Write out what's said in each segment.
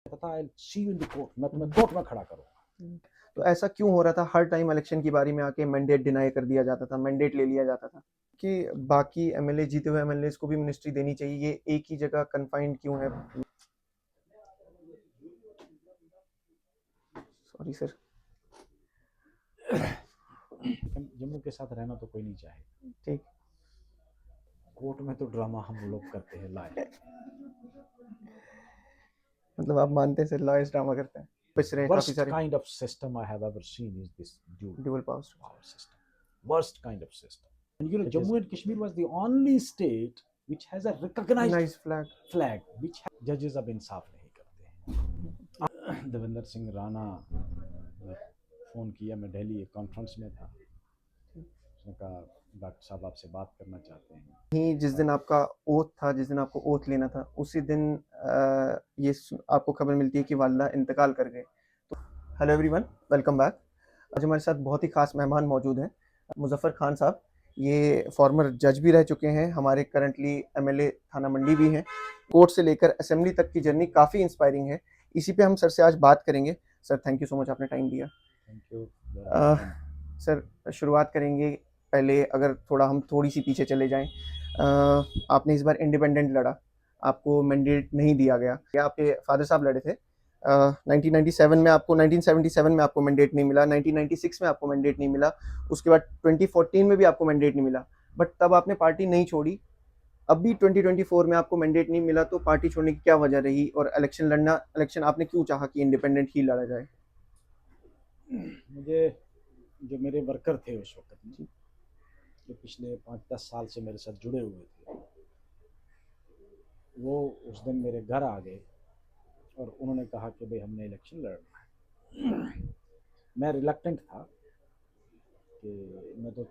था आई सी you in the court, मैं तुम्हें कोर्ट में खड़ा करूंगा। तो ऐसा क्यों हो रहा था? हर टाइम इलेक्शन की बारी में आके मैंडेट डिनाई कर दिया जाता था, मैंडेट ले लिया जाता था कि बाकी एमएलए, जीते हुए एमएलए को भी मिनिस्ट्री देनी चाहिए, ये एक ही जगह कन्फाइंड क्यों है? Sorry sir. जम्मू के साथ रहना तो कोई नहीं चाहे, ठीक। कोर्ट में तो ड्रामा हम लोग करते हैं लाए। मतलब आप मानते हैं सर लॉ इज ड्रामा करते हैं? पिछ रहे हैं काफी Worst सारे kind of system I have ever seen is this dual dual power. power system. Worst kind of system. And you know, it is Jammu and Kashmir was the only state which has a recognized nice flag. flag, which judges अब इंसाफ नहीं करते। देवेंद्र सिंह राणा ने phone किया, मैं दिल्ली एक conference में था, उसने कहा डॉक्टर साहब आपसे बात करना चाहते हैं। ही जिस दिन आपका ओथ था, जिस दिन आपको ओथ लेना था, उसी दिन आपको खबर मिलती है कि वालदा इंतकाल कर गए। तो हेलो एवरीवन, वेलकम बैक। आज हमारे साथ बहुत ही खास मेहमान मौजूद हैं, मुजफ्फर खान साहब। ये फॉर्मर जज भी रह चुके हैं, हमारे करंटली एमएलए थाना मंडी भी हैं। कोर्ट से लेकर असेंबली तक की जर्नी काफ़ी इंस्पायरिंग है। इसी पे हम सर से आज बात करेंगे। Sir thank you so much, आपने टाइम दिया। Thank you. सर शुरुआत करेंगे, पहले अगर थोड़ा हम थोड़ी सी पीछे चले जाएं। आपने इस बार इंडिपेंडेंट लड़ा, आपको मैंडेट नहीं दिया गया, या आपके फादर साहब लड़े थे। 1997 में आपको 1977 में आपको मैंडेट नहीं मिला, 1996 में आपको मैंडेट नहीं मिला, उसके बाद 2014 में भी आपको मैंडेट नहीं मिला, बट तब आपने पार्टी नहीं छोड़ी। अब भी 2024 में आपको मैंडेट नहीं मिला, तो पार्टी छोड़ने की क्या वजह रही, और इलेक्शन आपने क्यों चाहा कि इंडिपेंडेंट ही लड़ा जाए? मुझे जो मेरे वर्कर थे उस वक्त में, जो पिछले 5-10 साल से मेरे साथ जुड़े हुए थे, वो उस दिन मेरे घर आ गए और उन्होंने कहा कि भाई हमने इलेक्शन लड़ना है। मैं रिलक्टेंट था कि मैं तो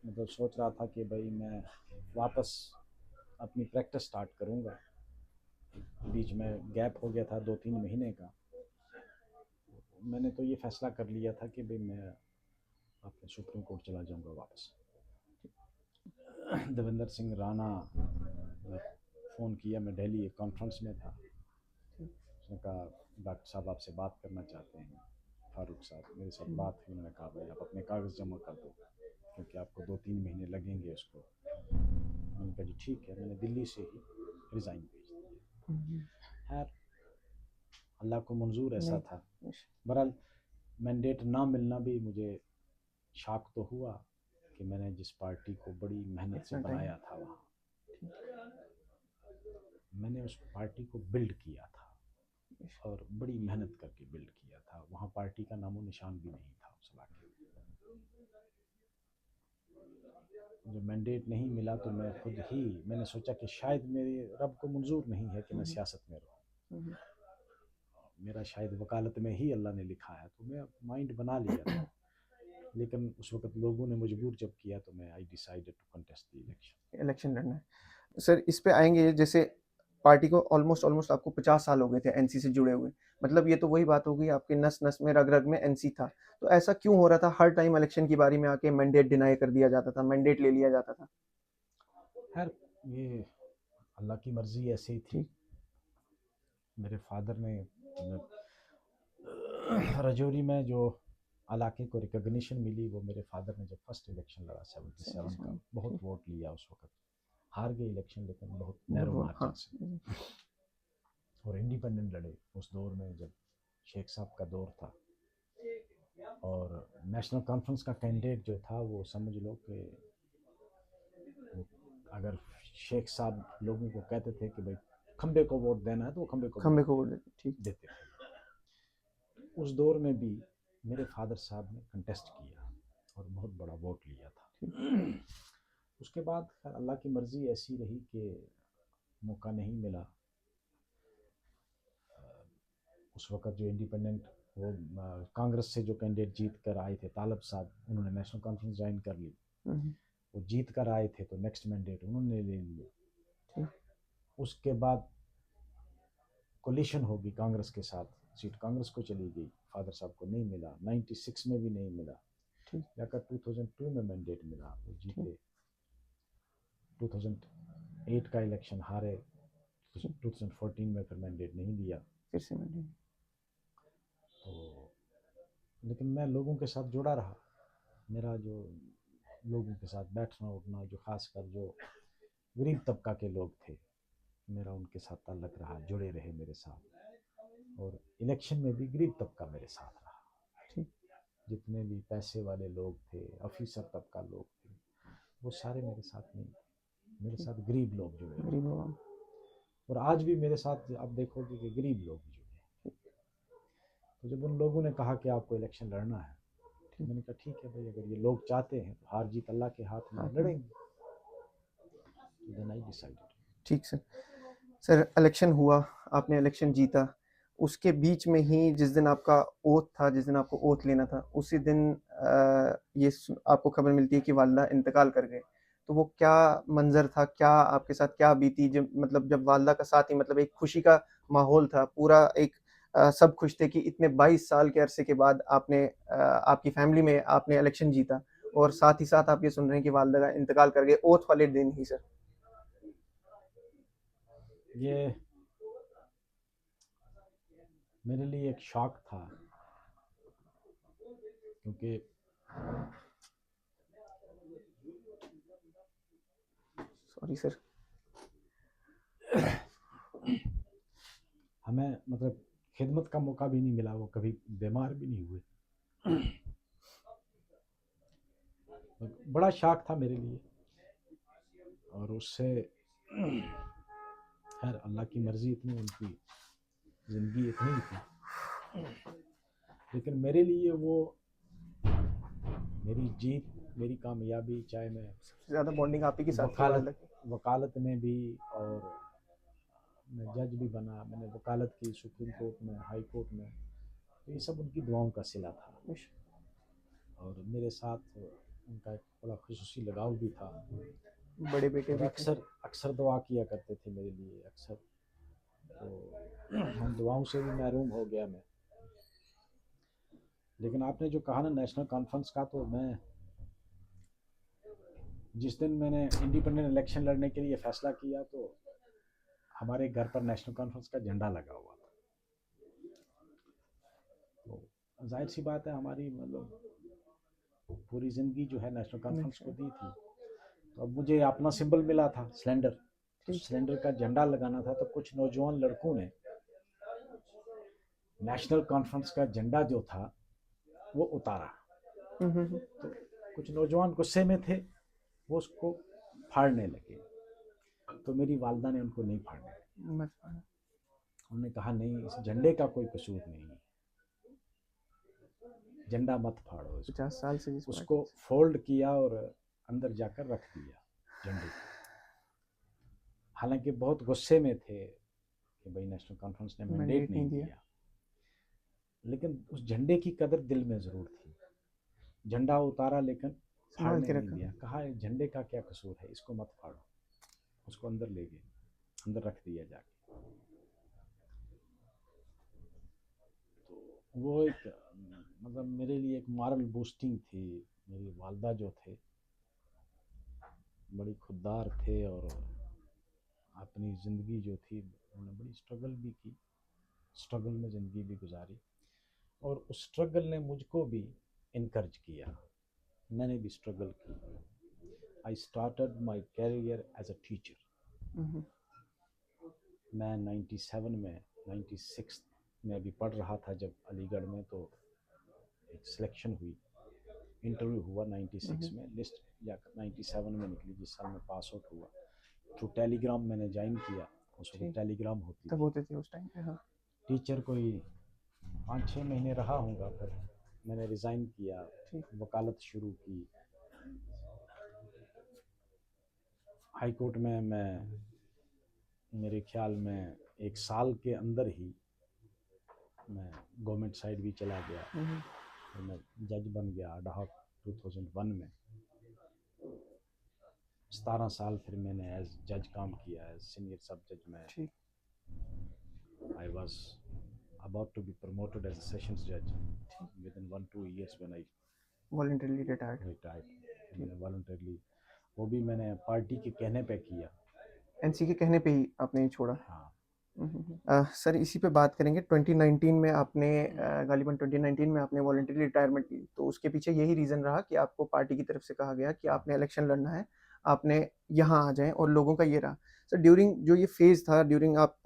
मतलब सोच रहा था कि भाई मैं वापस अपनी प्रैक्टिस स्टार्ट करूँगा। बीच में गैप हो गया था 2-3 महीने का। मैंने तो ये फैसला कर लिया था कि भाई मैं अपने सुप्रीम कोर्ट चला जाऊँगा वापस। देवेंद्र सिंह राणा ने फ़ोन किया, मैं दिल्ली एक कॉन्फ्रेंस में था, उसने कहा डॉक्टर साहब आपसे बात करना चाहते हैं। फारूक साहब मेरे साथ बात हुई, उन्होंने कहा भाई आप अपने कागज़ जमा कर दो क्योंकि आपको 2-3 महीने लगेंगे उसको। मैंने कहा जी ठीक है, मैंने दिल्ली से ही रिज़ाइन भेज दिया। खैर अल्लाह को मंजूर ऐसा था। बहरहाल मैंडेट ना मिलना भी मुझे शॉक तो हुआ कि मैंने जिस पार्टी को बड़ी मेहनत से बनाया था, वहाँ मैंने उस पार्टी को बिल्ड किया था और बड़ी मेहनत करके बिल्ड किया था। वहाँ पार्टी का नामो निशान भी नहीं था उस इलाके में। जब मैंडेट नहीं मिला तो मैं खुद ही मैंने सोचा कि शायद मेरे रब को मंजूर नहीं है कि मैं सियासत में रहूँ, मेरा शायद वकालत में ही अल्लाह ने लिखा है। तो मैं माइंड बना लिया था, लेकिन उस वक्त लोगों ने मजबूर जब किया तो मैं I decided to contest the election लड़ना है। सर इस पे आएंगे, जैसे पार्टी को ऑलमोस्ट ऑलमोस्ट आपको 50 साल हो गए थे एनसी से जुड़े हुए, मतलब ये तो वही बात हो गई, आपके नस नस में, रग रग में एनसी था। तो ऐसा क्यों हो रहा था? हर टाइम इलेक्शन की बारी में आके मैंडेट डिनाई कर दिया जाता था, मैंडेट ले लिया जाता था। खैर ये अल्लाह की मर्जी ऐसे ही थी। मेरे फादर ने रजौरी में जो इलाके को रिकग्निशन मिली, वो मेरे फादर ने जब फर्स्ट इलेक्शन लड़ा 77 का, बहुत वोट लिया उस वक्त, हार गए इलेक्शन लेकिन बहुत नैरो मार्जिन से, और इंडिपेंडेंट लड़े उस दौर में जब शेख साहब का दौर था। और नेशनल कॉन्फ्रेंस का कैंडिडेट जो था वो समझ लो कि अगर शेख साहब लोगों को कहते थे कि भाई खंबे को वोट देना है तो वो खंबे को वोट देते थे। उस दौर में भी मेरे फादर साहब ने कंटेस्ट किया और बहुत बड़ा वोट लिया था। उसके बाद अल्लाह की मर्ज़ी ऐसी रही कि मौका नहीं मिला। उस वक़्त जो इंडिपेंडेंट वो कांग्रेस से जो कैंडिडेट जीत कर आए थे, तालब साहब, उन्होंने नेशनल कॉन्फ्रेंस ज्वाइन कर ली। वो जीत कर आए थे तो नेक्स्ट मैंडेट उन्होंने ले लिया। उसके बाद कोलिशन होगी कांग्रेस के साथ, सीट कांग्रेस को चली गई, फादर साहब को नहीं मिला, 96 में भी नहीं मिला, जाकर 2002 में मैंडेट मिला, वो जीते। 2008 का इलेक्शन हारे, 2014 में फिर मैंडेट नहीं दिया। फिर से मैंने तो लेकिन मैं लोगों के साथ जुड़ा रहा। मेरा जो लोगों के साथ बैठना उठना, जो खासकर जो गरीब तबका के लोग थे, मेरा उनके साथ ताल्लुक रहा, जुड़े रहे मेरे साथ। और इलेक्शन में भी गरीब तबका मेरे साथ रहा। ठीक। जितने भी पैसे वाले लोग थे, ऑफिसर तबका लोग थे, वो सारे मेरे साथ नहीं थे। मेरे साथ गरीब लोग जुड़े रहे। गरीब आवाम। और आज भी मेरे साथ आप देखोगे कि गरीब लोग जुड़े हैं। तो जब उन लोगों ने कहा कि आपको इलेक्शन लड़ना है, तो मैंने कहा ठीक है भाई, अगर ये लोग चाहते हैं तो हार जीत अल्लाह के हाथ में, लड़ेंगे। Then I decided. ठीक सर। सर इलेक्शन हुआ, आपने इलेक्शन जीता, उसके बीच में ही जिस दिन आपका ओथ था, जिस दिन आपको ओथ लेना था, उसी दिन आपको खबर मिलती है कि वालदा इंतकाल कर गए। तो वो क्या मंजर था, क्या आपके साथ क्या बीती, जब मतलब जब वालदा का साथ ही मतलब एक खुशी का माहौल था, पूरा एक सब खुश थे कि इतने 22 साल के अरसे के बाद आपने आपकी फैमिली में आपने इलेक्शन जीता, और साथ ही साथ आप ये सुन रहे हैं कि वालदा का इंतकाल कर गए ओथ वाले दिन ही सर। ये मेरे लिए एक शॉक था, क्योंकि सॉरी सर। हमें मतलब खिदमत का मौका भी नहीं मिला, वो कभी बीमार भी नहीं हुए। बड़ा शॉक था मेरे लिए। और उससे खैर अल्लाह की मर्जी इतनी, उनकी ज़िंदगी इतनी थी। लेकिन मेरे लिए वो मेरी जीत, मेरी कामयाबी, चाहे मैं सबसे ज़्यादा बॉन्डिंग आप ही के साथ थी वालदा की। वकालत में भी, और मैं जज भी बना, मैंने वकालत की सुप्रीम कोर्ट में, हाई कोर्ट में, तो ये सब उनकी दुआओं का सिला था। और मेरे साथ उनका एक बड़ा खुसूसी लगाव भी था। बड़े बेटे और भी थे। अक्सर अक्सर दुआ किया करते थे मेरे लिए, अक्सर। तो उन दुआओं से भी महरूम हो गया मैं। लेकिन आपने जो कहा ना नेशनल कॉन्फ्रेंस का, तो मैं जिस दिन मैंने इंडिपेंडेंट इलेक्शन लड़ने के लिए फ़ैसला किया, तो हमारे घर पर नेशनल कॉन्फ्रेंस का झंडा लगा हुआ था। तो जाहिर सी बात है, हमारी मतलब पूरी ज़िंदगी जो है नेशनल कॉन्फ्रेंस को दी थी। तो अब मुझे अपना सिंबल मिला था, सिलेंडर। तो सिलेंडर का झंडा लगाना था। तो कुछ नौजवान लड़कों ने नेशनल कॉन्फ्रेंस का झंडा जो था वो उतारा। तो कुछ नौजवान गुस्से में थे, वो उसको फाड़ने लगे। तो मेरी वालदा ने उनको नहीं फाड़ने दिया। उन्होंने कहा नहीं, इस झंडे का कोई कसूर नहीं है, झंडा मत फाड़ो इसको। 50 साल से उसको फोल्ड किया और अंदर जाकर रख दिया झंडे को। हालांकि बहुत गुस्से में थे कि भाई नेशनल कॉन्फ्रेंस ने मैंडेट नहीं दिया, लेकिन उस झंडे की कदर दिल में ज़रूर थी। झंडा उतारा लेकिन फाड़ने नहीं दिया। कहा झंडे का क्या कसूर है, इसको मत फाड़ो। उसको अंदर ले गए, अंदर रख दिया जाके। तो वो एक मतलब मेरे लिए एक मॉरल बूस्टिंग थी। मेरी वालदा जो थे बड़ी खुददार थे, और अपनी ज़िंदगी जो थी उन्होंने बड़ी स्ट्रगल भी की, स्ट्रगल में ज़िंदगी भी गुजारी। और उस स्ट्रगल ने मुझको भी इनकरेज किया, मैंने भी स्ट्रगल की। I started my career as a teacher. मैं 97 में 96 में अभी पढ़ रहा था जब अलीगढ़ में, तो एक सिलेक्शन हुई, इंटरव्यू हुआ 96 में, लिस्ट जाकर 97 में निकली, जिस साल में पास आउट हुआ। थ्रू टेलीग्राम मैंने ज्वाइन किया। उस वक्त टेलीग्राम होती तब होते थे उस टाइम पे। हाँ। टीचर कोई 5-6 महीने रहा होगा, फिर मैंने रिज़ाइन किया, वकालत शुरू की। हाई कोर्ट में मैं मेरे ख्याल में 1 साल के अंदर ही मैं गवर्नमेंट साइड भी चला गया। तो मैं जज बन गया अडहॉक 2001 में। 17 साल फिर मैंने एज जज काम किया, एज सीनियर सब जज में। I was about to be promoted as a sessions judge within 1-2 years when I voluntarily retired. मैंने voluntarily, वो भी मैंने पार्टी के कहने पे किया। एनसी के कहने पे ही आपने ये छोड़ा। हाँ। सर इसी पे बात करेंगे। 2019 में आपने गालिबन 2019 में आपने वॉलंटरी रिटायरमेंट ली, तो उसके पीछे यही रीज़न रहा कि आपको पार्टी की तरफ से कहा गया कि आपने इलेक्शन लड़ना है, आपने यहाँ आ जाएँ, और लोगों का ये रहा। सर ड्यूरिंग जो ये फेज़ था, ड्यूरिंग आप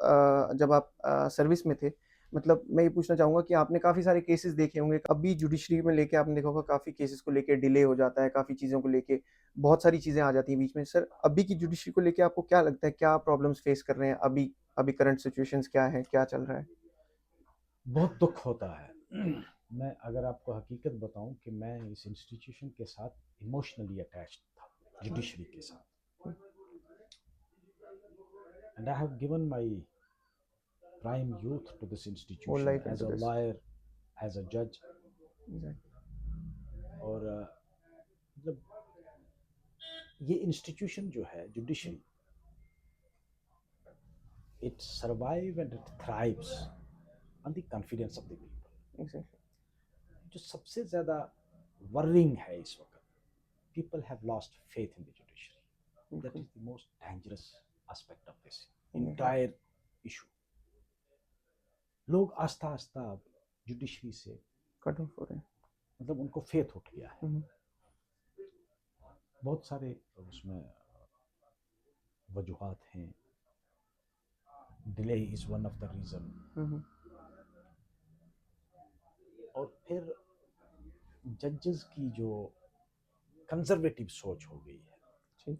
जब आप सर्विस में थे, मतलब मैं ये पूछना चाहूँगा कि आपने काफ़ी सारे केसेस देखे होंगे। अभी जुडिशरी में लेके आपने देखा होगा काफ़ी केसेस को लेके डिले हो जाता है, काफ़ी चीज़ों को लेके बहुत सारी चीज़ें आ जाती हैं बीच में। सर अभी की जुडिशरी को लेके आपको क्या लगता है, क्या प्रॉब्लम्स फेस कर रहे हैं अभी? अभी करंट सिचुएशंस क्या है, क्या चल रहा है? बहुत दुख होता है। मैं अगर आपको हकीकत बताऊं कि मैं इस इंस्टीट्यूशन के साथ इमोशनली अटैच्ड था, जुडिशरी के साथ, and I have given my prime youth to this whole institution life as into a this. Lawyer, as a जज। एग्जैक्टली। और मतलब ये इंस्टीट्यूशन जो है judiciary, it survive and it thrives on the confidence of the people. Exactly. जो सबसे ज्यादा वर्रिंग है इस वक्त, people have lost faith in the judiciary. That बिल्कुल। is the most dangerous aspect of this exactly. entire issue. लोग आस्ता आस्ता जुडिशरी से कट ऑफ हो रहे हैं। मतलब उनको फेथ उठ गया है। हम्म। बहुत सारे उसमें वजूहात हैं। Delay is one of the reason. Hmm. और फिर जजेस की जो कंजर्वेटिव सोच हो गई है। जी।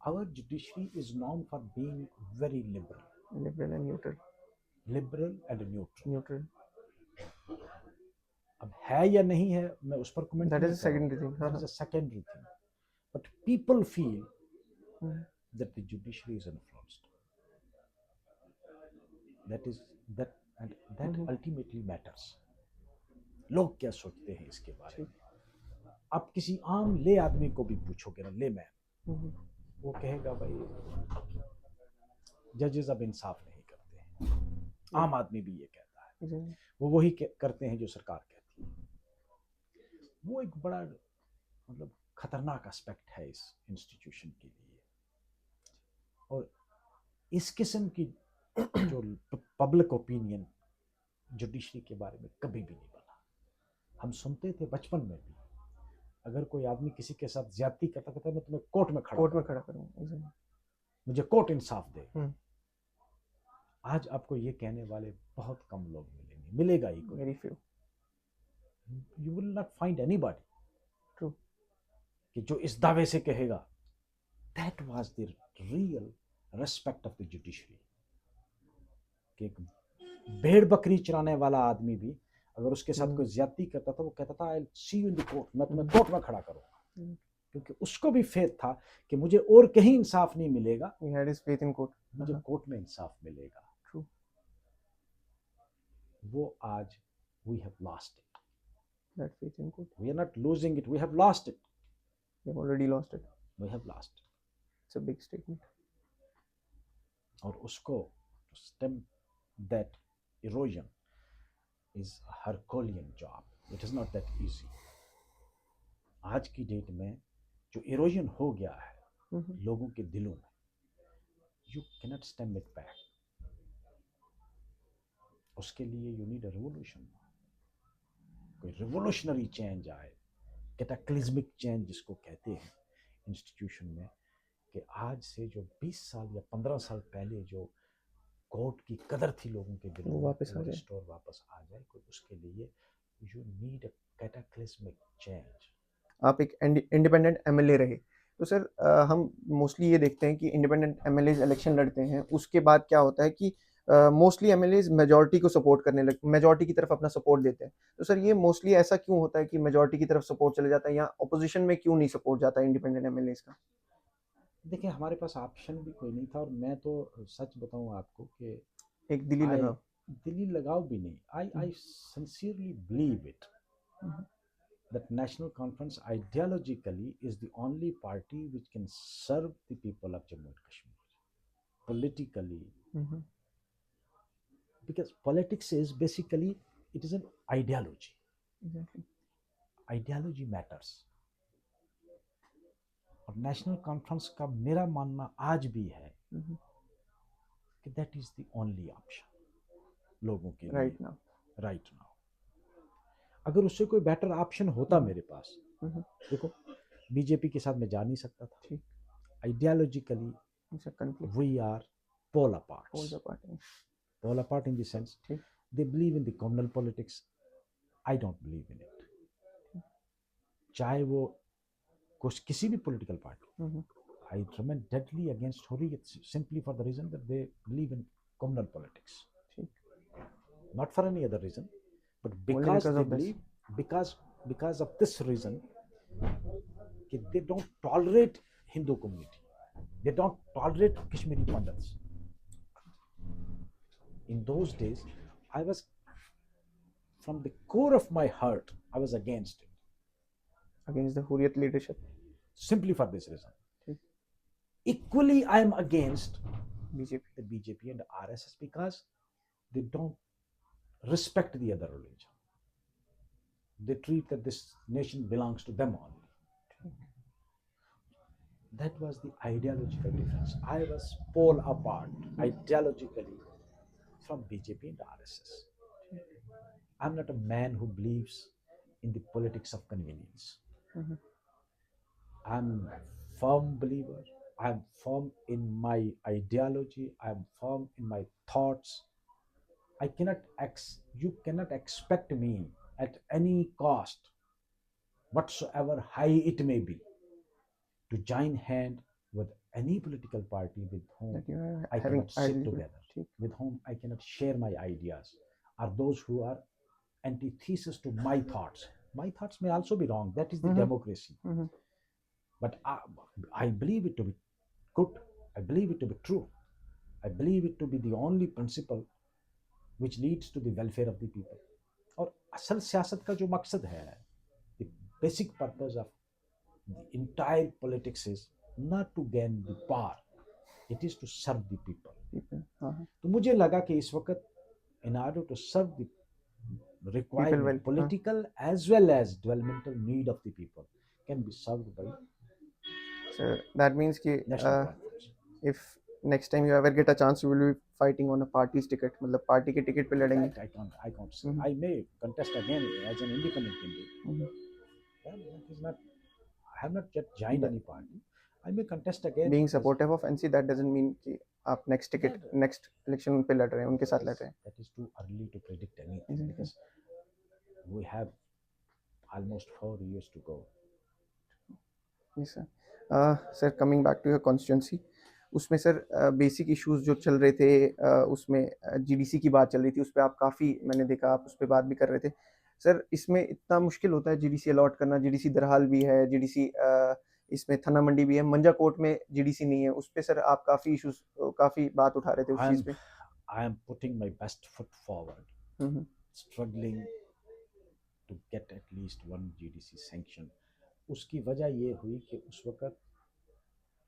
Our judiciary is known for being very liberal, liberal and neutral. Liberal and neutral. Neutral. अब है या नहीं है, मैं उस पर कमेंट दैट इज नहीं अ कर रहा हूँ। Secondary thing. दैट हाँ is a secondary thing, but people feel हाँ। that the judiciary is influenced. That is that and that ultimately matters. लोग क्या सोचते हैं इसके बारे में? आप किसी आम ले आदमी को भी पूछोगे ना, ले मैन, वो कहेगा भाई जजेस अब इंसाफ नहीं करते हैं। आम आदमी भी ये कहता है। वो वही करते हैं जो सरकार कहती है। वो एक बड़ा मतलब खतरनाक एस्पेक्ट है इस इंस्टीट्यूशन के लिए। और इस किस्म की जो पब्लिक ओपिनियन जुडिशरी के बारे में कभी भी नहीं बना। हम सुनते थे बचपन में भी, अगर कोई आदमी किसी के साथ ज्यादती करता कहता मैं तुम्हें कोर्ट में खड़ा करूंगा, मुझे कोर्ट इंसाफ दे। आज आपको ये कहने वाले बहुत कम लोग मिलेंगे, मिलेगा ही कोई, very few. You will not find anybody true कि जो इस दावे से कहेगा that was the real respect of the judiciary. कि एक भेड़ बकरी चराने वाला आदमी भी अगर उसके साथ कोई ज्यादती करता था, वो कहता था आई सी यू इन द कोर्ट, मैं तुम्हें कोर्ट में खड़ा करूंगा। क्योंकि उसको भी फेथ था कि मुझे और कहीं इंसाफ नहीं मिलेगा, he had his faith in court, मुझे कोर्ट में इंसाफ मिलेगा। True. वो आज we have lost it. That faith in court. We are not losing it, we have lost it. We have already lost it. We have lost it. It's a big statement. और उसको to stem that erosion is a Herculean job. It is not that easy. आज की date में जो erosion हो गया है लोगों के दिलों में, you cannot stem it back. उसके लिए you need a revolution. कोई revolutionary change आए, cataclysmic change जिसको कहते हैं इंस्टीट्यूशन में, कि आज से जो 20 साल या 15 साल पहले जो कोर्ट की कदर थी लोगों के दिलों में, वापस आ जाए कोई, उसके लिए you need a cataclysmic change. आप एक इंडिपेंडेंट एमएलए रहे, तो सर हम मोस्टली ये देखते हैं कि इंडिपेंडेंट एमएलए इलेक्शन लड़ते हैं, उसके बाद क्या होता है कि मोस्टली एमएलए मेजॉरिटी को सपोर्ट करने लगते, मेजॉरिटी की तरफ अपना सपोर्ट देते हैं। तो सर ये मोस्टली ऐसा क्यों होता है कि मेजॉरिटी की तरफ सपोर्ट चले जाता है, या अपोजिशन में क्यों नहीं सपोर्ट जाता है इंडिपेंडेंट एमएलए का? देखिए हमारे पास ऑप्शन भी कोई नहीं था, और मैं तो सच बताऊं आपको कि एक दिली लगाव भी नहीं। I sincerely believe it that National Conference ideologically is the only party which can serve the people of Jammu and Kashmir politically. Because politics is basically, it is an ideology. Exactly. Ideology matters. और national conference का मेरा मानना आज भी है कि that is the only option लोगों के लिए राइट नाउ। Right now. अगर उससे कोई बेटर ऑप्शन होता मेरे पास, देखो बीजेपी के साथ मैं जा नहीं सकता था, ठीक। Ideologically conflict. we are pole apart. Poles apart. Pole apart in the sense ठीक। they believe in the communal politics. I don't believe in it. चाहे वो कुछ किसी भी political party, I remain deadly against Hurriyat simply for the reason that they believe in communal politics. ठीक। Not for any other reason, but Only because because they of this. believe, because of this reason, that they don't tolerate Hindu community. They don't tolerate Kashmiri Pandits. In those days, I was, from the core of my heart, I was against it. Against the Hurriyat leadership. Simply for this reason. ठीक। Equally, I am against BJP. the BJP and RSS because they don't respect the other religion. They treat that this nation belongs to them only. That was the ideological difference. I was pole apart ideologically from BJP and RSS. I'm not a man who believes in the politics of convenience. I'm a firm believer. I'm firm in my ideology. I'm firm in my thoughts. You cannot expect me at any cost, whatsoever high it may be, to join hand with any political party with whom That you are I having cannot sit ideology. together, ठीक। with whom I cannot share my ideas, or those who are antithesis to my thoughts. My thoughts may also be wrong. That is the democracy. But I believe it to be good. I believe it to be true. I believe it to be the only principle which leads to the welfare of the people. और असल सियासत का जो मकसद है, the basic purpose of the entire politics is not to gain the power. It is to serve the people. तो मुझे लगा कि इस वक्त in order to serve the requirement, political as well as developmental need of the people can be served by So that means कि national platforms. if next time you ever get a chance, you will be fighting on a party's ticket. मतलब party के ticket पे लड़ेंगे. I can't say. I may contest again as an independent candidate. That is not. I have not yet joined any party. I may contest again. Being supportive of NC, that doesn't mean कि आप next election पे लड़ रहे हैं, उनके साथ लड़ रहे हैं. That is too early to predict anything because we have almost 4 years to go. Yes sir. Sir, coming back to your constituency, उसमें सर बेसिक इश्यूज जो चल रहे थे, उसमें जीडीसी की बात चल रही थी, उस पर आप काफ़ी, मैंने देखा आप उस पर बात भी कर रहे थे सर. इसमें इतना मुश्किल होता है जीडीसी अलॉट करना. जीडीसी दरहाल भी है, जीडीसी इसमें थना मंडी भी है, मंजा कोट में जीडीसी नहीं है. उस पर सर आप काफ़ी इश्यूज, काफ़ी बात उठा रहे थे उस चीज़ पे. I am putting my best foot forward, struggling to get at least one GDC sanction. उसकी वजह ये हुई कि उस वक्त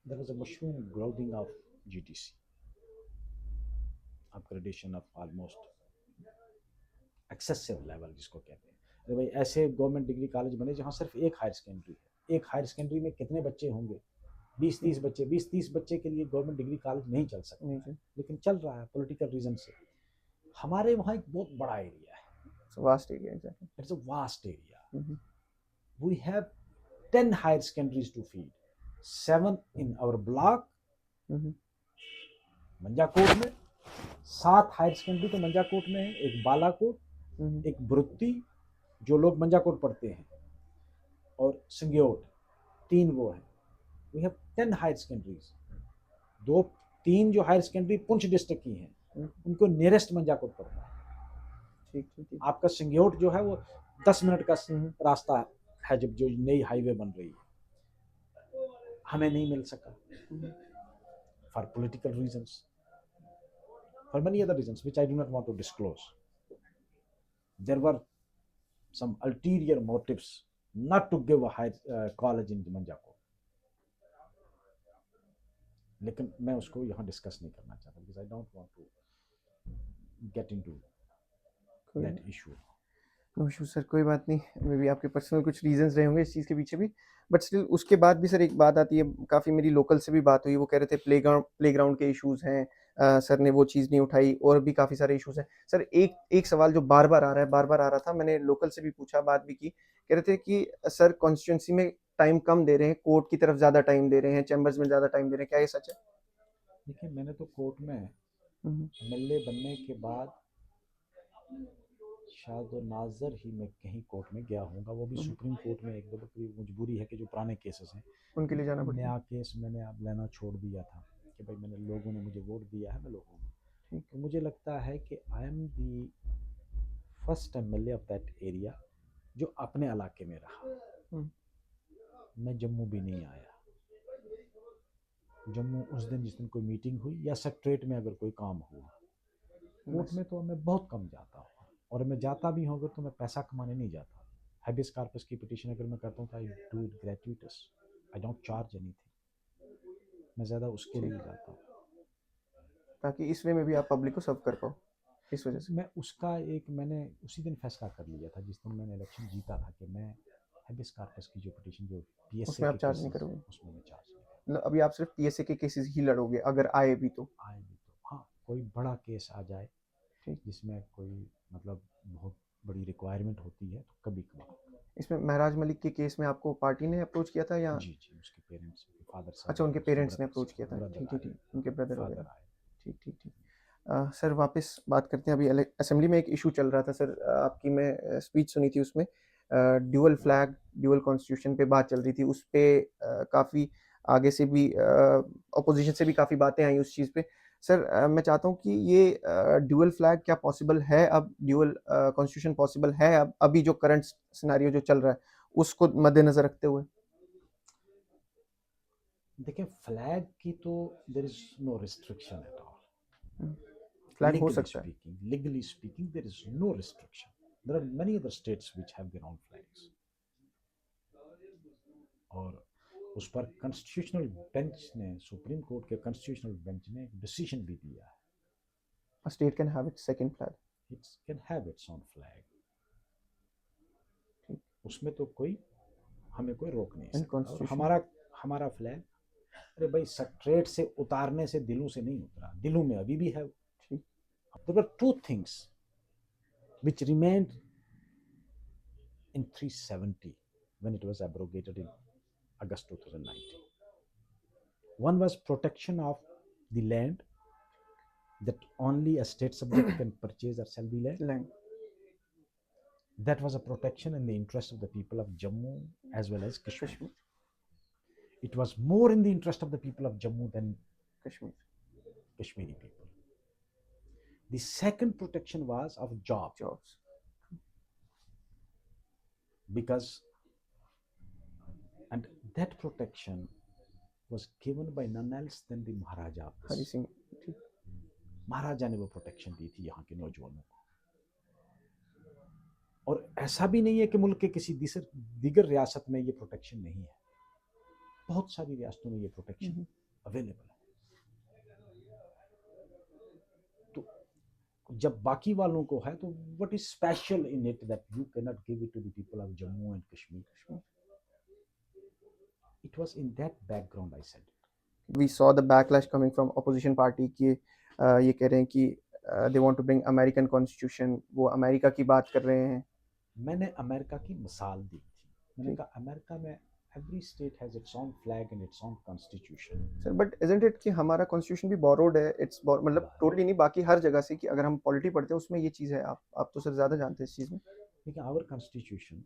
there was a mushroom growing of GTC, upgradation of almost excessive level जिसको कहते हैं. अरे भाई ऐसे गवर्नमेंट डिग्री कॉलेज बने जहाँ सिर्फ एक हायर सेकेंडरी है. एक हायर सेकेंडरी में कितने बच्चे होंगे? 20-30 बच्चे. 20-30 बच्चे के लिए गवर्नमेंट डिग्री कॉलेज नहीं चल सकता, लेकिन चल रहा है पॉलिटिकल रीजन से. हमारे वहाँ एक बहुत बड़ा एरिया है. Vast area. Exactly. It's a vast area. We have 10 higher secondaries to feed. 7 in our block, Manjakot में. 7 हायर सेकेंडरी तो मंजाकोट में है. एक बालाकोट, एक ब्रुत्ती जो लोग मंजाकोट पढ़ते हैं, और संग्योट. 3 वो है. We have 10 higher secondaries. 3 जो हायर सेकेंडरी पुंछ डिस्ट्रिक्ट की हैं, उनको नियरेस्ट मंजाकोट पड़ता है. ठीक. आपका संग्योट जो है वो 10 मिनट का रास्ता है. जब जो नई हाईवे बन रही है, हमें नहीं मिल सका for political reasons, for many other reasons which I do not want to disclose. There were some ulterior motives not to give a higher college in Manjakot. लेकिन मैं उसको यहाँ डिस्कस नहीं करना चाहता because I don't want to get into that issue. No issue sir, कोई बात नहीं। मे बी आपके पर्सनल कुछ रीजंस रहे होंगे इस चीज़ के पीछे भी, बट स्टिल उसके बाद भी सर एक बात आती है, काफ़ी मेरी लोकल से भी बात हुई, वो कह रहे थे प्लेग्राउंड के इश्यूज़ हैं। सर ने वो चीज़ नहीं उठाई, और भी काफ़ी सारे इश्यूज़ हैं सर। एक एक सवाल जो बार बार आ रहा है, बार बार आ रहा था, मैंने लोकल से भी पूछा, बात भी की, कह रहे थे कि सर कॉन्स्टिट्यूंसी में टाइम कम दे रहे हैं, कोर्ट की तरफ ज़्यादा टाइम दे रहे हैं, चैम्बर्स में ज़्यादा टाइम दे रहे हैं, क्या ये सच है? देखिए, मैंने तो कोर्ट में हम्म, एमएलए बनने के बाद शायद वो नाजर ही मैं कहीं कोर्ट में गया हूँगा, वो भी हम्म, सुप्रीम कोर्ट में। एक दो कोई मजबूरी है कि जो पुराने केसेस हैं, उनके लिए जाना पड़ता है। नया केस मैंने अब लेना छोड़ दिया था कि भाई मैंने, लोगों ने मुझे वोट दिया है, मैं लोगों को, ठीक। तो मुझे लगता है कि I am the first MLA of that area जो अपने इलाके में रहा। हम्म, मैं जम्मू भी नहीं आया। जम्मू उस दिन जिस दिन कोई मीटिंग हुई या सेक्रेटरीट में अगर कोई काम हुआ, कोर्ट बस। में तो मैं बहुत कम जाता हूँ, और मैं जाता भी हूँ अगर तो मैं पैसा कमाने नहीं जाता। हैबियस कार्पस की पिटीशन अगर मैं करता हूँ तो I do it gratuitous, I don't charge anything. मैं ज़्यादा उसके ठीक, लिए जाता हूँ। ताकि इस वे में भी आप पब्लिक को सर्व कर पाओ, इस वजह से। मैं उसका एक, मैंने उसी दिन फैसला कर लिया था जिस दिन मैंने इलेक्शन जीता था कि मैं हैबियस कार्पस की जो पिटीशन, जो पीएसए उसमें आप के चार्ज नहीं केसेस हैं, करोगे? उसमें मैं चार्ज नहीं करूँगा। मतलब अभी आप सिर्फ पीएसए के केसेस ही लड़ोगे, अगर आए भी तो? आए भी तो, हाँ, कोई बड़ा केस आ जाए ठीक। जिसमें कोई मतलब बहुत बड़ी रिक्वायरमेंट होती है, तो कभी कभार। इसमें महराज मलिक के केस में आपको पार्टी ने अप्रोच किया था, या? जी जी, उसके पेरेंट्स, उसके फादर अच्छा, साहब उनके और उसके पेरेंट्स ने ब्रदर्स, अप्रोच किया था, ब्रदर ठीक ठीक आए, ठीक, उनके ब्रदर वगैरह। फादर आए। ठीक ठीक ठीक। सर वापस बात करते हैं, अभी असेंबली में एक इशू चल रहा था सर, आपकी मैं स्पीच सुनी थी, उसमें ड्यूअल फ्लैग, ड्यूअल कॉन्स्टिट्यूशन पे बात चल रही थी, उस पे काफ़ी आगे से भी अपोजिशन से भी काफ़ी बातें आई उस चीज़ पे। सर मैं चाहता हूँ कि ये ड्यूअल फ्लैग क्या पॉसिबल है अब, ड्यूअल कॉन्स्टिट्यूशन पॉसिबल है अब, अभी जो करंट सिनेरियो जो चल रहा है उसको मद्देनजर रखते हुए? देखिए, फ्लैग की तो there is no restriction at all. Flag हो Legally सकता है। speaking, legally speaking, there is no restriction. There are many other states which have their own flags. और उस पर कॉन्स्टिट्यूशनल बेंच ने, सुप्रीम कोर्ट के कॉन्स्टिट्यूशनल बेंच ने एक डिसीजन भी दिया है, A state can have its second flag. It's can have its own flag. ठीक। उसमें तो कोई, हमें कोई रोक नहीं एंड सकता। और कॉन्स्टिट्यूशन। हमारा हमारा फ्लैग, अरे भाई, स्ट्रेट से उतारने से दिलों से नहीं उतरा, दिलों में अभी भी है। ठीक। There were two things which remained in 370 when it was abrogated in August 2019. One was protection of the land, that only a state subject can purchase or sell the land. Land. That was a protection in the interest of the people of Jammu as well as Kashmir. Kashmir. It was more in the interest of the people of Jammu than Kashmir. Kashmiri people. The second protection was of job, jobs. because, and that protection was given by none else than the Maharaja of Hari this. Singh. ठीक। महाराजा ने वो protection दी थी यहाँ के नौजवानों को। और ऐसा भी नहीं है कि मुल्क के किसी दीगर रियासत में ये प्रोटेक्शन नहीं है, बहुत सारी रियासतों में ये प्रोटेक्शन अवेलेबल है। तो जब बाकी वालों को है, तो what is special in it that you can not give it to the people of Jammu and Kashmir? It was in that background I said it. We saw the backlash coming from opposition party की, ये कह रहे हैं कि they want to bring American constitution, वो America की बात कर रहे हैं। मैंने अमेरिका की मिसाल दी थी, मैंने ठीक। कहा अमेरिका में every state has its own flag and its own constitution. Sir but isn't it कि हमारा कॉन्स्टिट्यूशन भी बोरोड है, इट्स मतलब टोटली नहीं, बाकी हर जगह से, कि अगर हम पॉलिटी पढ़ते हैं उसमें ये चीज़ है, आप तो सर ज़्यादा जानते हैं इस चीज़ में। लेकिन our constitution,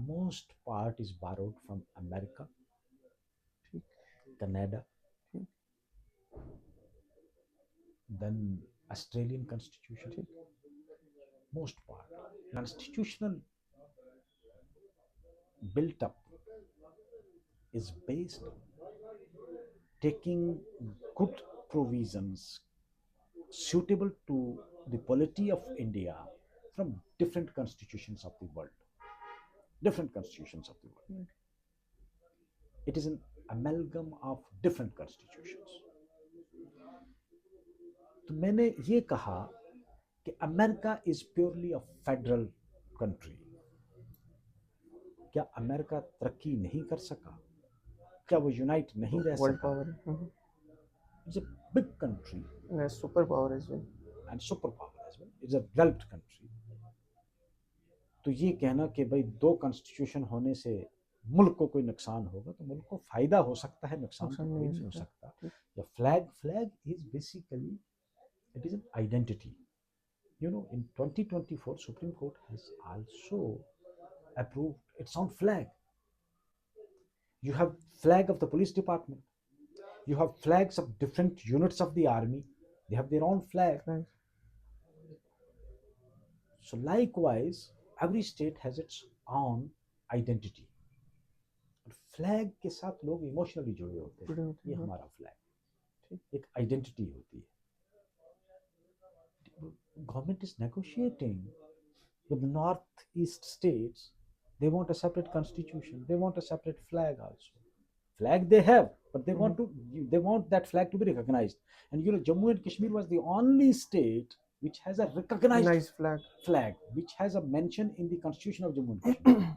most part is borrowed from America, ठीक। Canada, ठीक। then Australian constitution. ठीक। Most part constitutional built up is based taking good provisions suitable to the polity of India from different constitutions of the world. Different constitutions of the world. It is an amalgam of different constitutions. तो मैंने ये कहा कि America is purely a federal country. क्या America तरक्की नहीं कर सका? क्या वो यूनाइट नहीं रह वर्ल्ड सका? Power it's a big country super power as well. And super power as well, it's a developed country. तो ये कहना कि भाई दो कॉन्स्टिट्यूशन होने से मुल्क को कोई नुकसान होगा, तो मुल्क को फायदा हो सकता है, नुकसान तो नुकसान कोई नहीं नहीं हो हो सकता। सकता। ठीक। The flag is basically, it is an identity. You know, in 2024, Supreme Court has also approved its own flag. You have flag of the police department. You have flags of different units of the army. They have their own flag. Right. So likewise, every state has its own identity. Flag के साथ लोग emotionally जुड़े होते जुड़े हैं। होते ये हैं, हाँ। हमारा फ्लैग ठीक। एक आइडेंटिटी होती है। Government is negotiating with northeast states. They want a separate constitution, they want a separate flag also. Flag they have, but they want to, they want that flag to be recognized. And you know, Jammu and Kashmir was the only state which has a recognized Nice flag. flag, which has a mention in the constitution of Jammu and Kashmir.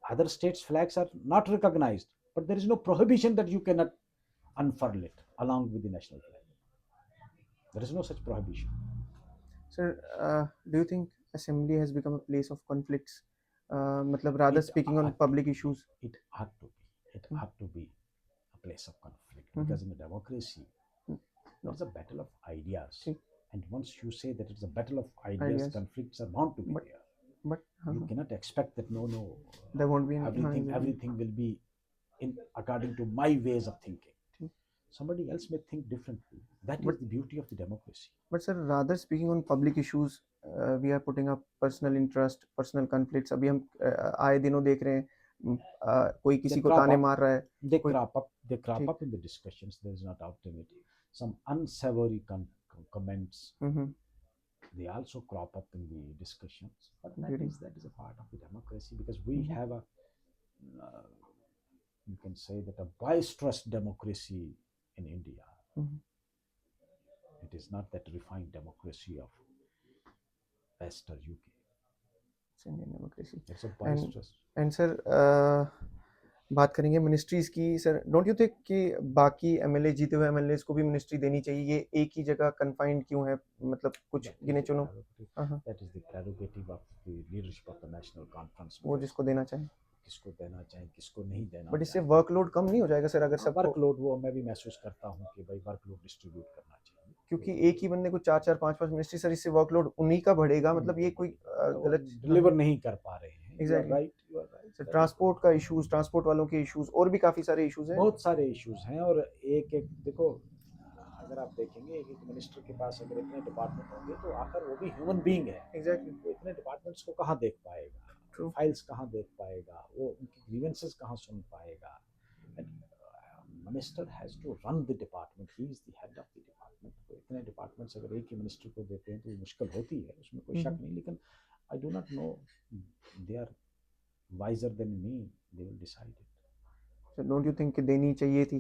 Other states flags are not recognized, but there is no prohibition that you cannot unfurl it along with the national flag. There is no such prohibition. Sir, do you think assembly has become a place of conflicts? मतलब rather It speaking on ought to public be. issues. It ought to be. It ought to be a place of conflict, Mhm. because in a democracy, No. it's a battle of ideas. ठीक। And once you say that it's a battle of ideas, Ideas. conflicts are bound to be But- there. But You cannot expect that no, there won't be any, exactly. everything will be in according to my ways of thinking. ठीक। Somebody else may think differently. That But- is the beauty of the democracy. But sir, rather speaking on public issues, we are putting up personal interest, personal conflicts. अभी हम आए दिनों देख रहे हैं कोई किसी They को crop ताने up. मार रहा है। They कोई- crop up. They crop ठीक। up in the discussions. There is no doubt in it. Some unsavory comments. They also crop up in the discussions. But Really? that is a part of the democracy, because we have a, you can say that a boisterous democracy in India. It is not that refined democracy of West or UK. It's Indian democracy. It's a boisterous. And sir बात करेंगे ministries की। Sir, don't you think कि बाकी MLA जीते हुए MLAs को भी ministry देनी चाहिए? ये एक ही जगह कन्फाइंड क्यों है? मतलब कुछ गिने चुनो। That is the prerogative of the leadership of the national conference. वो जिसको देना चाहे। किसको देना चाहे, किसको नहीं देना। बट इससे वर्कलोड कम नहीं हो जाएगा सर? अगर सब वर्कलोड, वो मैं भी महसूस करता हूँ कि भाई वर्कलोड डिस्ट्रीब्यूट करना चाहिए, क्योंकि एक ही बंदे को 4-4 5-5 मिनिस्ट्री, सर इससे वर्कलोड उन्हीं का बढ़ेगा। मतलब ये कोई गलत डिलीवर नहीं कर पा रहे हैं। Exactly. You are right. Sir transport का इश्यूज, ट्रांसपोर्ट वालों के इश्यूज, और भी काफी सारे इश्यूज हैं। बहुत सारे इश्यूज हैं। और एक एक देखो, अगर आप देखेंगे एक एक मिनिस्टर के पास अगर इतने डिपार्टमेंट होंगे तो आखिर वो भी ह्यूमन बीइंग है। एग्जैक्टली। वो इतने डिपार्टमेंट्स को कहाँ देख पाएगा? True. फाइल्स कहाँ देख पाएगा? वो उनकी ग्रीवेंसेस कहाँ सुन पाएगा? Minister has to run the department, he is the head of the department. तो इतने डिपार्टमेंट्स अगर एक ही मिनिस्टर को देते हैं तो मुश्किल होती है, उसमें कोई शक नहीं। लेकिन I do not know, they are wiser than me, they will decide it. So don't you think कि देनी चाहिए थी?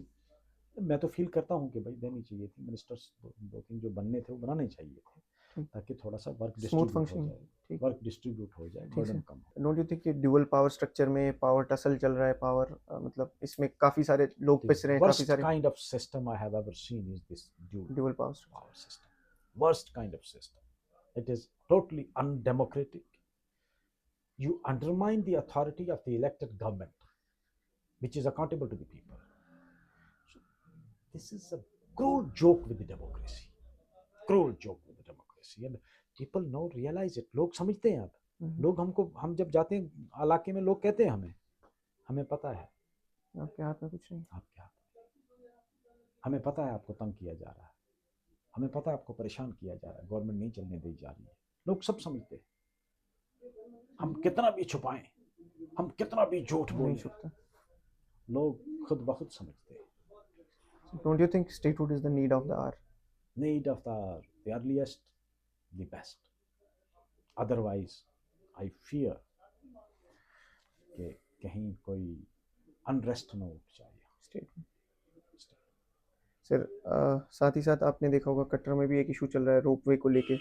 मैं तो फील करता हूँ कि भाई देनी चाहिए थी। मिनिस्टर्स दो तीन जो बनने थे वो बनाने चाहिए थे, ताकि थोड़ा सा वर्क डिस्ट्रीब्यूट हो जाए, वर्क डिस्ट्रीब्यूट हो जाए, बर्डन कम हो। डोंट यू थिंक कि ड्यूअल पावर स्ट्रक्चर में पावर टसल चल रहा है? पावर मतलब इसमें काफी सारे लोग पिस रहे हैं, काफी सारे। Worst kind of system I have ever seen is this dual power system. Worst kind of system. It is totally undemocratic. You undermine the authority of the elected government, which is accountable to the people. So this is a cruel joke with the democracy. Cruel joke with the democracy. And people now realize it. लोग समझते हैं अब। लोग हमको, हम जब जाते हैं इलाके में, लोग कहते हैं हमें पता है आपके हाथ में कुछ नहीं, आपके हाथ, हमें पता है आपको तंग किया जा रहा है, हमें पता है आपको परेशान किया जा रहा है, गवर्नमेंट नहीं चलने दी जा रही है। लोग सब समझते हैं। हम कितना भी छुपाएं, हम कितना भी झूठ बोलें, लोग खुद ब खुद समझते हैं। Don't you think statehood is the need of the hour? Need of the hour, the earliest, the best. Otherwise, I fear कि कहीं कोई unrest न उठ जाए। सर साथ ही साथ आपने देखा होगा कटरा में भी एक इशू चल रहा है रोपवे को लेके।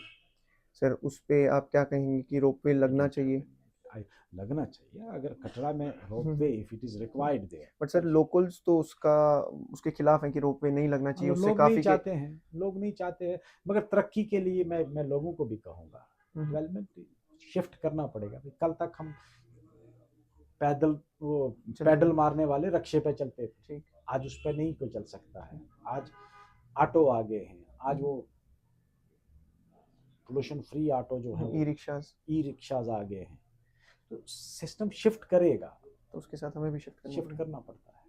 सर उस पे आप क्या कहेंगे कि रोपवे लगना चाहिए? लगना चाहिए अगर कटरा में hmm, ropeway, if it is required there. But sir locals तो उसके खिलाफ हैं कि रोपवे नहीं लगना चाहिए, उससे लोग नहीं काफी के। चाहते हैं, लोग नहीं चाहते हैं, मगर तरक्की के लिए मैं लोगों को भी कहूँगा हम्म, डेवलपमेंट शिफ्ट करना पड़ेगा। कल तक हम पैदल वो चलते पैडल हैं। मारने वाले रक्शे पे चलते थे, ठीक। आज उस पर नहीं कोई चल सकता है। आज ऑटो आ गए हैं, आज वो पोल्यूशन फ्री ऑटो जो है ई वो रिक्शाज। ई रिक्शाज आ गए हैं। तो सिस्टम शिफ्ट करेगा, तो उसके साथ हमें भी शिफ्ट करना शिफ्ट पड़ेगा। करना पड़ता है।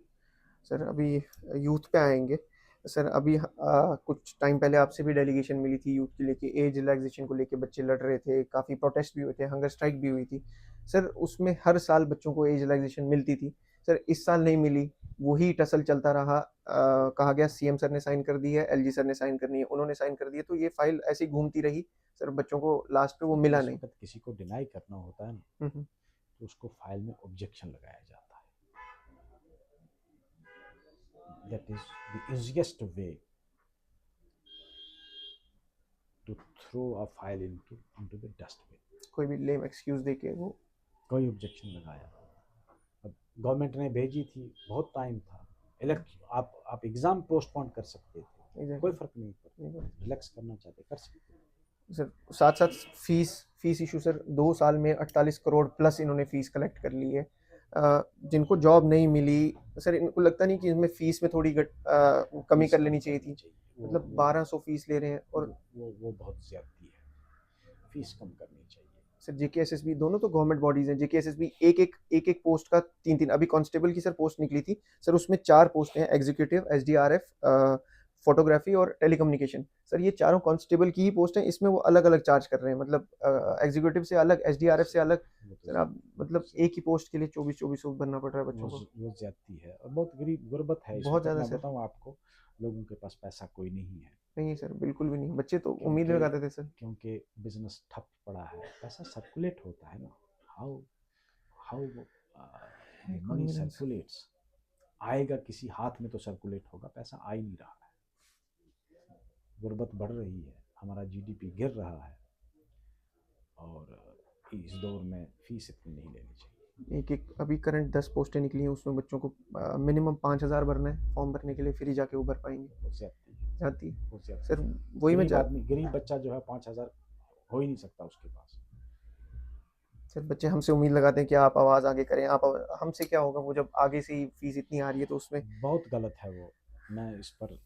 सर अभी यूथ पे आएंगे। सर अभी कुछ टाइम पहले आपसे भी डेलीगेशन मिली थी यूथ के लेके, एज रिलैक्सेशन को लेके बच्चे लड़ रहे थे, काफ़ी प्रोटेस्ट भी हुए थे, हंगर स्ट्राइक भी हुई थी। सर उसमें हर साल बच्चों को एज रिलैक्सेशन मिलती थी। सर इस साल नहीं मिली, वही टसल चलता रहा। कहा गया सीएम सर ने साइन कर दी है, एलजी सर ने साइन करनी है, उन्होंने साइन कर दी है, तो ये फाइल ऐसी घूमती रही। सर बच्चों को लास्ट पे वो मिला जिस नहीं। वक्त किसी को डिनाई करना होता है ना, हम्म, तो उसको फाइल में ऑब्जेक्शन लगाया जाता है। That is the easiest way to throw a file into the dustbin. कोई भी लेम एक्सक्यूज दे के वो। कोई ऑब्जेक्शन लगाया, अब गवर्नमेंट ने भेजी थी, बहुत टाइम था, आप एग्जाम पोस्टपोन कर सकते थे, कोई फर्क नहीं पड़ता, रिलैक्स करना चाहते कर सकते थे। सर साथ साथ फीस फीस इशू सर 2 साल में 48 करोड़ प्लस इन्होंने फीस कलेक्ट कर ली है। जिनको जॉब नहीं मिली, सर इनको लगता नहीं कि इसमें फीस में थोड़ी कमी फीस कर कम लेनी चाहिए करनी थी? चाहिए, मतलब 1200 फीस ले रहे हैं। और वो बहुत ज्यादती है, फीस कम करनी चाहिए। सर जेकेएसएसबी दोनों तो गवर्नमेंट बॉडीज हैं। जेकेएसएसबी एक एक पोस्ट का 3-3, अभी कांस्टेबल की सर पोस्ट निकली थी। सर उसमें 4 पोस्ट हैं, एग्जीक्यूटिव, एसडीआरएफ, फोटोग्राफी और टेलीकम्युनिकेशन। सर ये चारों कांस्टेबल की ही पोस्ट हैं, इसमें वो अलग अलग चार्ज कर रहे हैं, मतलब एग्जीक्यूटिव से अलग, एसडीआरएफ से अलग। वो तो सर आप मतलब एक ही पोस्ट के लिए 24-24 भरना पड़ रहा है बच्चों को। वो ज्यादती है और बहुत गरीब गुर्बत है इस बहुत वक्त। ज़्यादा मैं सर। बताऊं आपको, लोगों के पास पैसा कोई नहीं है, नहीं सर बिल्कुल भी नहीं, बच्चे तो उम्मीद क्योंकि लगाते थे सर। क्योंकि बिजनेस ठप पड़ा है, पैसा सर्कुलेट होता है ना। How how many confidence. Circulates, आएगा किसी हाथ में तो सर्कुलेट होगा, पैसा आ ही नहीं रहा है। गुर्बत बढ़ रही है, हमारा जीडीपी गिर रहा है, और इस दौर में फीस इतनी नहीं लेनी चाहिए। एक एक अभी करंट 10 पोस्टें निकली हैं, उसमें बच्चों को मिनिमम 5,000 भरना है फॉर्म भरने के लिए, फिर ही जाके वो भर पाएंगे। वो ज्यादती है, जाती है। वो ज्यादती सर है। वही मैं गरीब आदमी, गरीब बच्चा जो है 5,000 हो ही नहीं सकता उसके पास। सर बच्चे हमसे उम्मीद लगाते हैं कि आप आवाज़ आगे करें, हमसे क्या होगा, वो जब आगे से ही फीस इतनी आ रही है तो उसमें। बहुत गलत है वो, मैं इस पर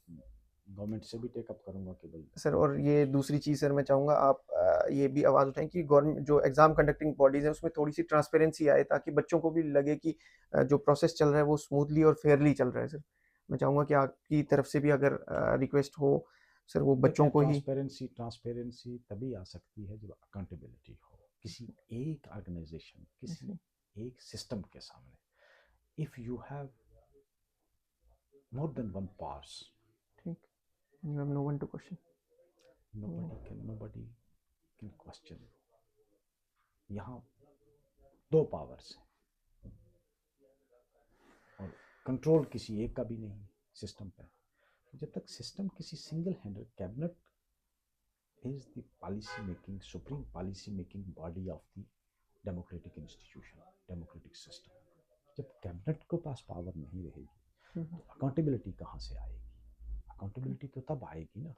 गवर्नमेंट से भी टेकअप करूंगा कि भाई। सर और ये दूसरी चीज़ सर मैं चाहूँगा आप ये भी आवाज़ उठाएं कि गवर्नमेंट जो एग्ज़ाम कंडक्टिंग बॉडीज़ हैं उसमें थोड़ी सी ट्रांसपेरेंसी आए, ताकि बच्चों को भी लगे कि जो प्रोसेस चल रहा है वो स्मूथली और फेयरली चल रहा है। सर मैं चाहूँगा कि आपकी तरफ से भी अगर रिक्वेस्ट हो सर, वो बच्चों देखें, को ही। ट्रांसपेरेंसी तभी आ सकती है जब अकाउंटेबिलिटी हो किसी एक ऑर्गेनाइजेशन, किसी एक सिस्टम के सामने। If you have more than one powers, ठीक। You have no one to question. nobody can question you। यहाँ 2 पावर्स हैं और कंट्रोल किसी एक का भी नहीं सिस्टम पर। जब तक सिस्टम किसी single handed, cabinet is the policy making, supreme policy making body of the democratic institution, democratic system। जब कैबिनेट के पास पावर नहीं रहेगी तो अकाउंटेबिलिटी कहाँ से आएगी? अकाउंटेबिलिटी तो तब आएगी ना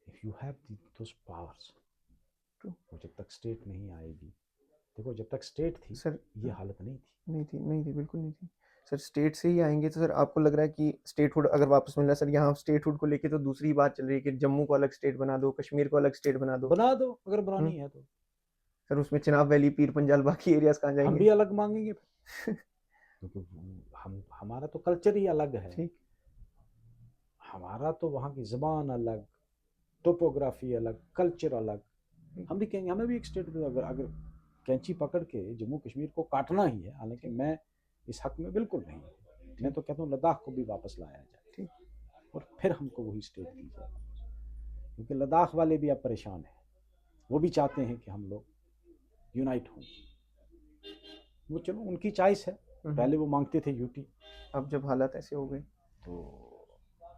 if you have those powers. वो जब तक स्टेट नहीं आएगी, देखो जब तक स्टेट थी सर ये हालत नहीं थी। नहीं थी बिल्कुल नहीं थी। सर स्टेट से ही आएंगे तो सर आपको लग रहा है कि स्टेटहुड अगर वापस मिल रहा है? सर यहाँ स्टेटहुड को लेके तो दूसरी बात चल रही है कि जम्मू को अलग स्टेट बना दो, कश्मीर को अलग स्टेट बना दो। बना दो अगर हम्म, बनानी है तो। सर उसमें चिनाब वैली, पीर पंजाल, बाकी एरियाज कहाँ हम जाएंगे? भी अलग मांगेंगे क्योंकि हम हमारा तो कल्चर ही अलग है। ठीक। हमारा तो वहाँ की ज़बान अलग, टोपोग्राफी अलग, कल्चर अलग। हम भी कहेंगे हमें भी एक स्टेट दो। अगर अगर कैंची पकड़ के जम्मू कश्मीर को काटना ही है, हालांकि मैं इस हक में बिल्कुल नहीं, मैं तो कहता हूँ लद्दाख को भी वापस लाया जाए ठीक। और फिर हमको वही स्टेट दी जाए, क्योंकि लद्दाख वाले भी अब परेशान हैं, वो भी चाहते हैं कि हम लोग यूनाइट हों। वो चलो उनकी चॉइस है, पहले वो मांगते थे यूटी, अब जब हालात ऐसे हो गए तो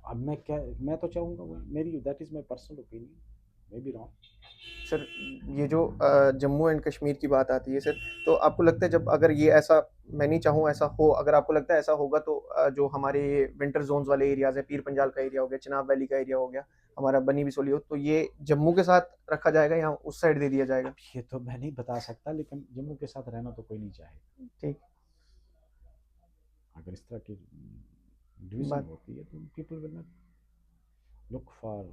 अब मैं तो चाहूँगा वो मेरी that is my personal opinion, may be wrong. Sir ये जो जम्मू एंड कश्मीर की बात आती है सर, तो आपको लगता है जब अगर ये ऐसा, मैं नहीं चाहूँ ऐसा हो, अगर आपको लगता है ऐसा होगा तो जो हमारे विंटर जोन्स वाले एरियाज है, पीर पंजाल का एरिया हो गया, चिनाब वैली का एरिया हो गया, हमारा बनी बिसोली हो, तो ये जम्मू के साथ रखा जाएगा या उस साइड दे दिया जाएगा? अब ये तो मैं नहीं बता सकता, लेकिन जम्मू के साथ रहना तो कोई नहीं चाहे। ठीक अगर इस तरह की डिवीजन बात। होती है तो people will not look for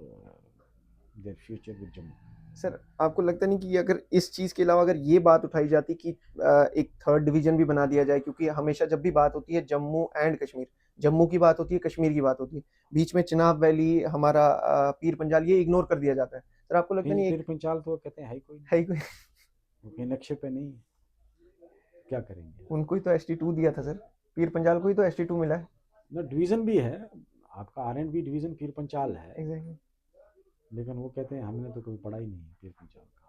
their future with Jammu. Sir आपको लगता नहीं कि अगर इस चीज़ के अलावा अगर ये बात उठाई जाती कि एक थर्ड डिवीजन भी बना दिया जाए, क्योंकि हमेशा जब भी बात होती है जम्मू एंड कश्मीर, जम्मू की बात होती है, कश्मीर की बात होती है, बीच में चिनाब वैली, हमारा पीर पंजाल, ये इग्नोर कर दिया जाता है। सर आपको लगता नहीं फिर एक पंचाल तो कहते हैं है ही कोई नहीं, है ही कोई? वो कहीं नक्शे पे नहीं है, क्या करेंगे। उनको ही तो ST2 दिया था सर, पीर पंजाल को ही तो ST2 मिला है। ना डिवीजन भी है, आपका R&B डिवीजन पीर पंचाल है, एग्जैक्टली। लेकिन वो कहते हैं हमने तो कोई पढ़ा ही नहीं है पीर पंचाल का।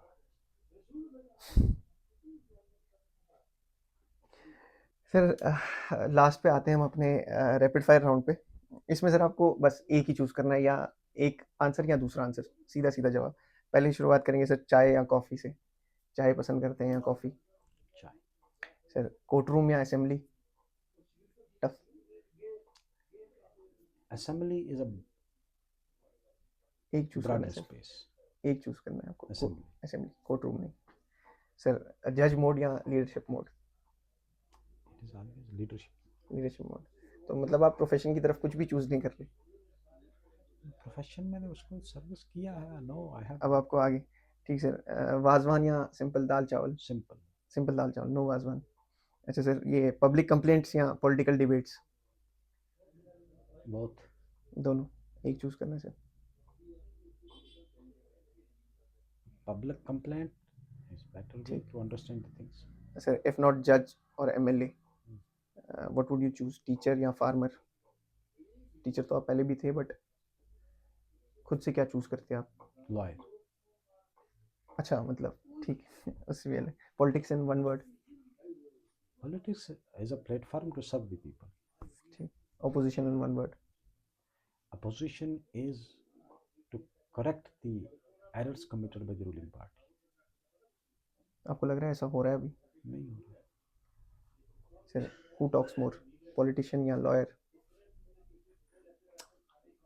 सर लास्ट पे आते हैं हम अपने रैपिड फायर राउंड पे। इसमें सर आपको बस एक ही चूज करना है, या एक आंसर या दूसरा आंसर, सीधा सीधा जवाब। पहले शुरुआत करेंगे सर चाय या कॉफ़ी से। चाय पसंद करते हैं या कॉफ़ी? चाय। सर कोर्ट रूम या assembly? Tough. Assembly is a एक चूज करना ब्रॉडर है सर, स्पेस। एक चूज करना है आपको। असेंबली। असेंबली, कोर्ट रूम नहीं। सर जज मोड या leadership mode? It is always leadership. Leadership mode. तो मतलब आप प्रोफेशन की तरफ कुछ भी चूज नहीं कर रहे? प्रोफेशन मैंने उसको सर्विस किया है, नो आई हैव। अब आपको आगे। ठीक सर, वाजवान या सिंपल दाल चावल? सिंपल। सिंपल दाल चावल, नो वाजवान। अच्छा सर, ये पब्लिक कंप्लेंट्स या पॉलिटिकल डिबेट्स? बोथ। दोनों। एक चूज करना है sir. Public complaint is better way ठीक to understand the things. Sir, if not जज और MLA, what would you choose, teacher या फार्मर? टीचर तो आप पहले भी थे, बट खुद से क्या चूज करते हैं आप? Lawyer. अच्छा मतलब ठीक है उससे भी अलग। Politics in one word? Politics is a platform to serve the people. ठीक। Opposition in one word? Opposition is to correct the errors committed by the ruling party. आपको लग रहा है ऐसा हो रहा है अभी? नहीं हो रहा। Sir who talks more, politician या lawyer?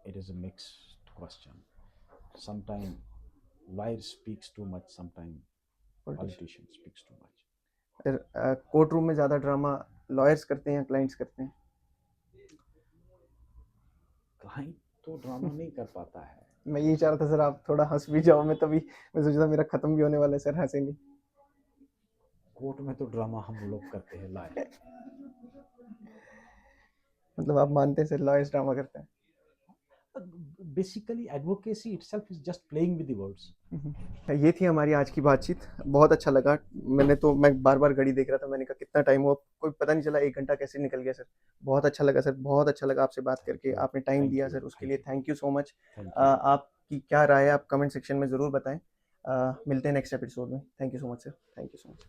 It is a mixed question. Sometimes lawyer speaks too much, sometimes politician speaks too much. Sir court room में ज़्यादा ड्रामा लॉयर्स करते हैं या क्लाइंट्स करते हैं? क्लाइंट तो ड्रामा नहीं कर पाता है। मैं यही चाह रहा था सर आप थोड़ा हंस भी जाओ, मैं तभी मैं सोच रहा था मेरा खत्म भी होने वाला है सर, हंसे नहीं। कोर्ट में तो ड्रामा हम लोग करते हैं, लॉयर। मतलब आप मानते हैं सर लॉयर्स ड्रामा करते हैं? Basically advocacy itself is just playing with the words. ये थी हमारी आज की बातचीत, बहुत अच्छा लगा। मैं बार बार घड़ी देख रहा था, मैंने कहा कितना टाइम हुआ, कोई पता नहीं चला, 1 घंटा कैसे निकल गया सर। बहुत अच्छा लगा सर, बहुत अच्छा लगा आपसे बात करके, आपने टाइम दिया सर, उसके लिए थैंक यू सो मच। आपकी क्या राय है आप कमेंट सेक्शन में ज़रूर बताएं। मिलते हैं नेक्स्ट एपिसोड में। Thank you so much sir, thank you so much.